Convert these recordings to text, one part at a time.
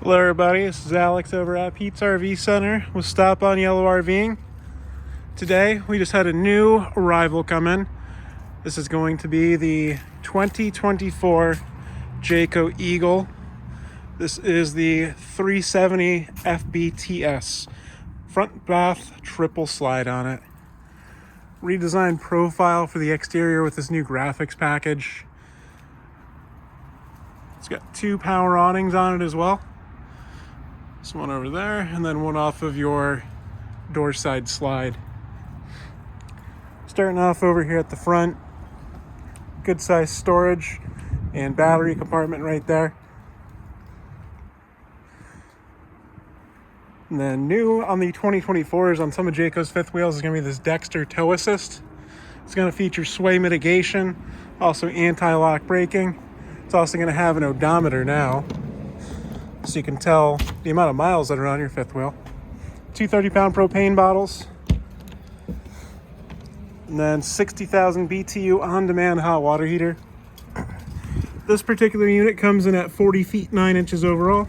Hello everybody, this is Alex over at Pete's RV Center with Stop on Yellow RVing. Today we just had a new arrival come in. This is going to be the 2024 Jayco Eagle. This is the 370 FBTS. Front bath triple slide on it. Redesigned profile for the exterior with this new graphics package. It's got two power awnings on it as well. This one over there, and then one off of your door side slide. Starting off over here at the front, good size storage and battery compartment right there. And then new on the 2024s on some of Jayco's fifth wheels is going to be this Dexter tow assist. It's going to feature sway mitigation, also anti-lock braking. It's also going to have an odometer now, so you can tell the amount of miles that are on your fifth wheel. Two 30-pound propane bottles. And then 60,000 BTU on-demand hot water heater. This particular unit comes in at 40 feet 9 inches overall.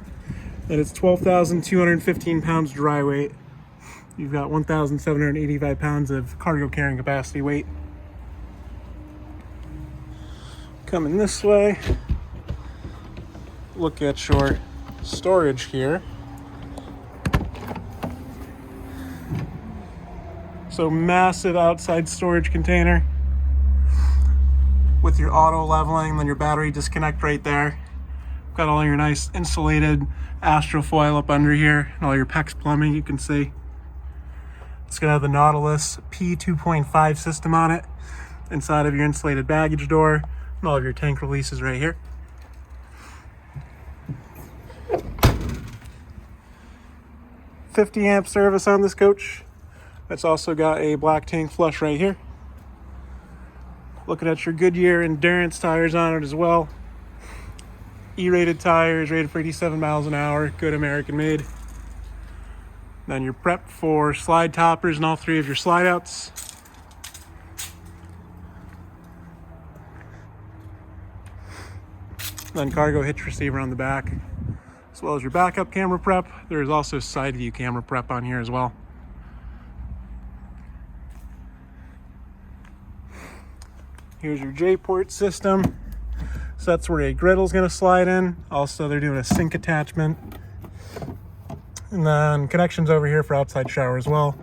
And it's 12,215 pounds dry weight. You've got 1,785 pounds of cargo carrying capacity weight. Coming this way, look at your storage here. So massive outside storage container with your auto leveling, then your battery disconnect right there. Got all your nice insulated astrofoil up under here and all your PEX plumbing you can see. It's gonna have the Nautilus P2.5 system on it inside of your insulated baggage door and all of your tank releases right here. $50 amp service on this coach. It's also got a black tank flush right here. Looking at your Goodyear Endurance tires on it as well. E-rated tires, rated for 87 miles an hour, good American made. Then you're prepped for slide toppers and all three of your slide outs. Then cargo hitch receiver on the back, as well as your backup camera prep. There's also side view camera prep on here as well. Here's your J-port system. So that's where a griddle's gonna slide in. Also, they're doing a sink attachment. And then connections over here for outside shower as well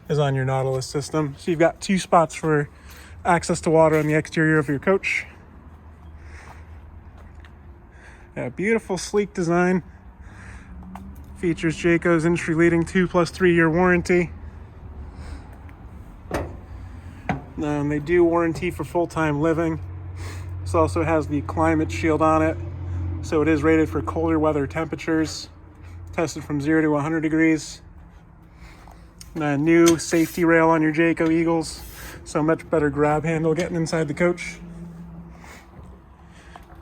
is on your Nautilus system. So you've got two spots for access to water on the exterior of your coach. Yeah, beautiful, sleek design. Features Jayco's industry-leading 2+3 year warranty. They do warranty for full-time living. This also has the climate shield on it, so it is rated for colder weather temperatures, tested from 0 to 100 degrees. And a new safety rail on your Jayco Eagles, so much better grab handle getting inside the coach.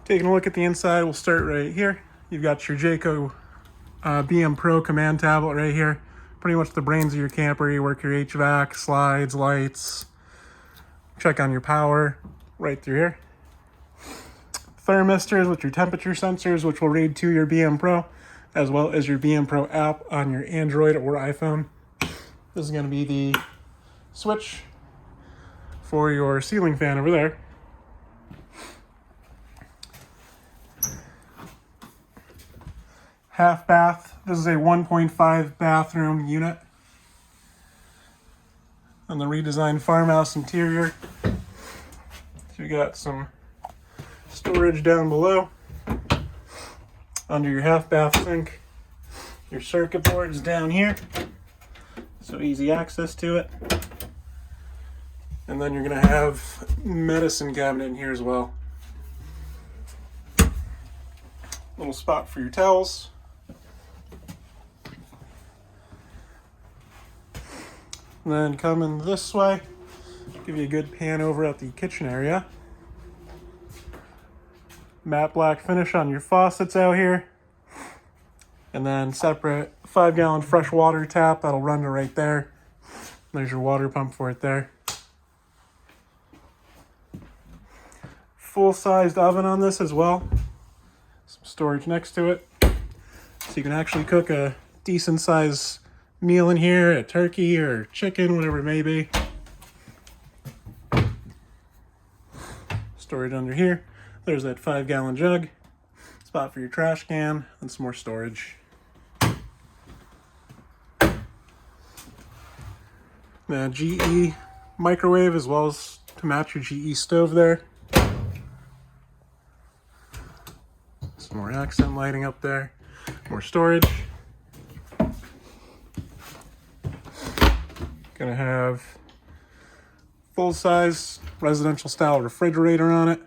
Taking a look at the inside, we'll start right here. You've got your Jayco BM Pro command tablet right here. Pretty much the brains of your camper. You work your HVAC, slides, lights, check on your power right through here. Thermistors with your temperature sensors, which will read to your BM Pro, as well as your BM Pro app on your Android or iPhone. This is going to be the switch for your ceiling fan over there. Half bath. This is a 1.5 bathroom unit. And the redesigned farmhouse interior. So you got some storage down below. Under your half bath sink. Your circuit board is down here, so easy access to it. And then you're going to have medicine cabinet in here as well. Little spot for your towels. And then coming this way, give you a good pan over at the kitchen area. Matte black finish on your faucets out here. And then separate 5-gallon fresh water tap that'll run to right there. There's your water pump for it there. Full-sized oven on this as well. Some storage next to it. So you can actually cook a decent size meal in here, a turkey or chicken, whatever it may be. Storage under here. There's that 5-gallon jug. Spot for your trash can and some more storage. The GE microwave as well as to match your GE stove there. Some more accent lighting up there. More storage. Gonna have full-size residential style refrigerator on it.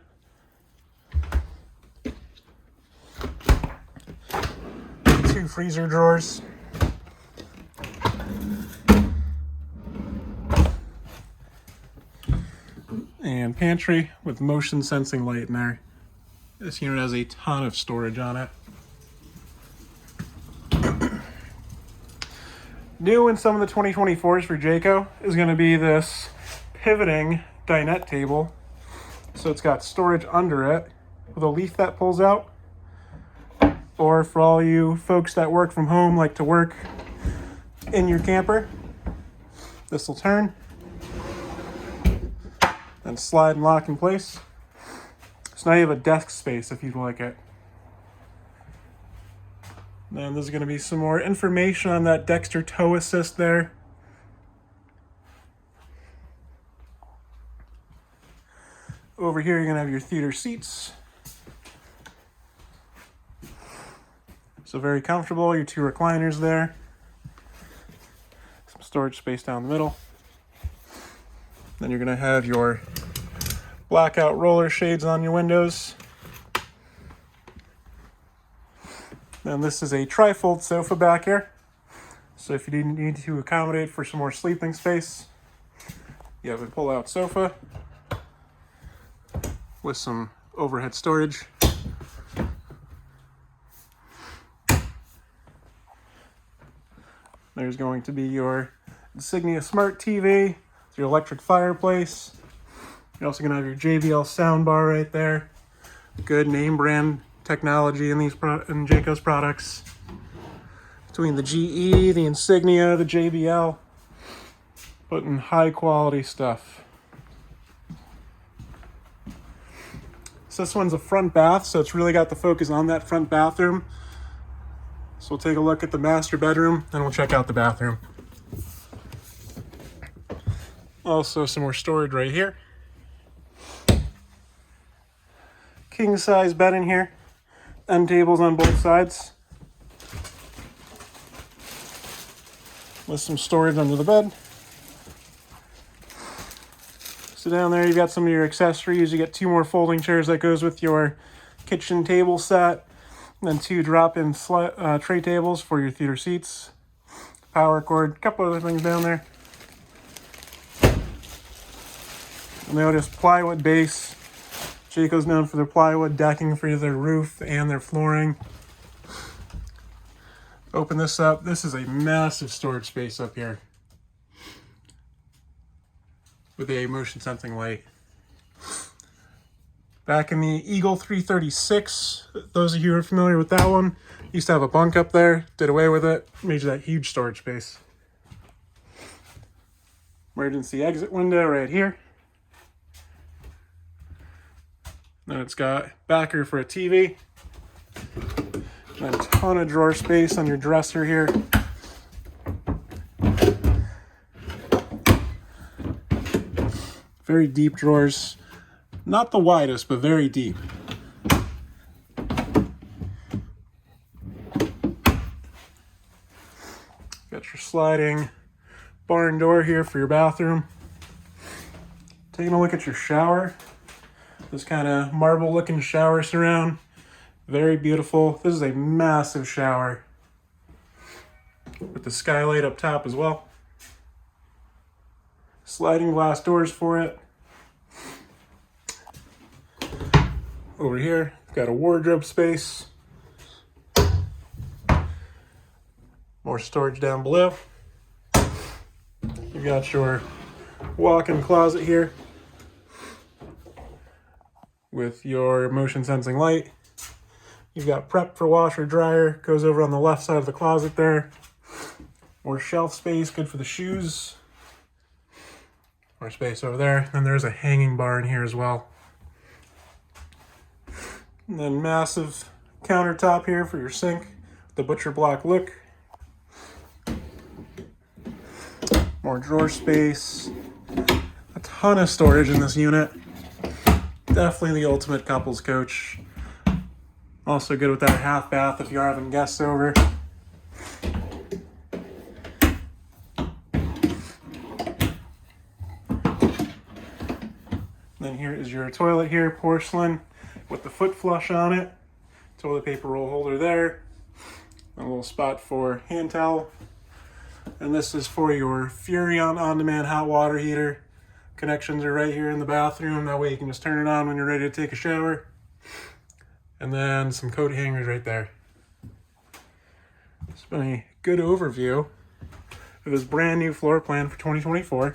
Two freezer drawers. And pantry with motion sensing light in there. This unit has a ton of storage on it. New in some of the 2024s for Jayco is going to be this pivoting dinette table. So it's got storage under it with a leaf that pulls out. Or for all you folks that work from home, like to work in your camper, this will turn and slide and lock in place. So now you have a desk space if you'd like it. Then there's going to be some more information on that Dexter Toe Assist there. Over here you're going to have your theater seats. So very comfortable, your 2 recliners there. Some storage space down the middle. Then you're going to have your blackout roller shades on your windows. Then this is a trifold sofa back here. So if you need to accommodate for some more sleeping space, you have a pull-out sofa with some overhead storage. There's going to be your Insignia Smart TV, your electric fireplace. You're also going to have your JBL soundbar right there. Good name brand technology in these in Jayco's products. Between the GE, the Insignia, the JBL, putting high quality stuff. So this one's a front bath, so it's really got the focus on that front bathroom. So we'll take a look at the master bedroom, then we'll check out the bathroom. Also some more storage right here. King size bed in here. End tables on both sides. With some storage under the bed. So down there you've got some of your accessories. You get 2 more folding chairs that goes with your kitchen table set. And then 2 drop-in tray tables for your theater seats. Power cord, a couple other things down there. And notice plywood base. Jayco's known for their plywood decking for their roof and their flooring. Open this up. This is a massive storage space up here with a motion sensing light. Back in the Eagle 336, those of you who are familiar with that one, used to have a bunk up there, did away with it, made that huge storage space. Emergency exit window right here. Then it's got backer for a TV. And a ton of drawer space on your dresser here. Very deep drawers. Not the widest, but very deep. Got your sliding barn door here for your bathroom. Taking a look at your shower. This kind of marble looking shower surround. Very beautiful. This is a massive shower with the skylight up top as well. Sliding glass doors for it. Over here, got a wardrobe space. More storage down below. You got your walk-in closet here with your motion sensing light. You've got prep for washer dryer, goes over on the left side of the closet there. More shelf space, good for the shoes. More space over there. And there's a hanging bar in here as well. And then massive countertop here for your sink, the butcher block look. More drawer space. A ton of storage in this unit. Definitely the ultimate couples coach. Also good with that half bath if you're having guests over. Then here is your toilet here, porcelain with the foot flush on it. Toilet paper roll holder there. A little spot for hand towel. And this is for your Furrion on-demand hot water heater. Connections are right here in the bathroom. That way you can just turn it on when you're ready to take a shower. And then some coat hangers right there. It's been a good overview of this brand new floor plan for 2024.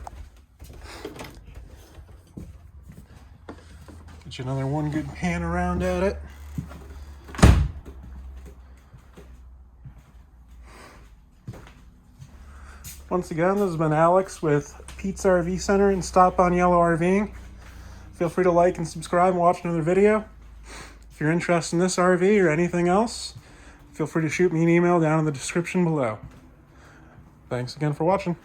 Get you another one good pan around at it. Once again, this has been Alex with Pete's RV Center in Stop on Yellow RVing. Feel free to like and subscribe and watch another video. If you're interested in this RV or anything else, feel free to shoot me an email down in the description below. Thanks again for watching.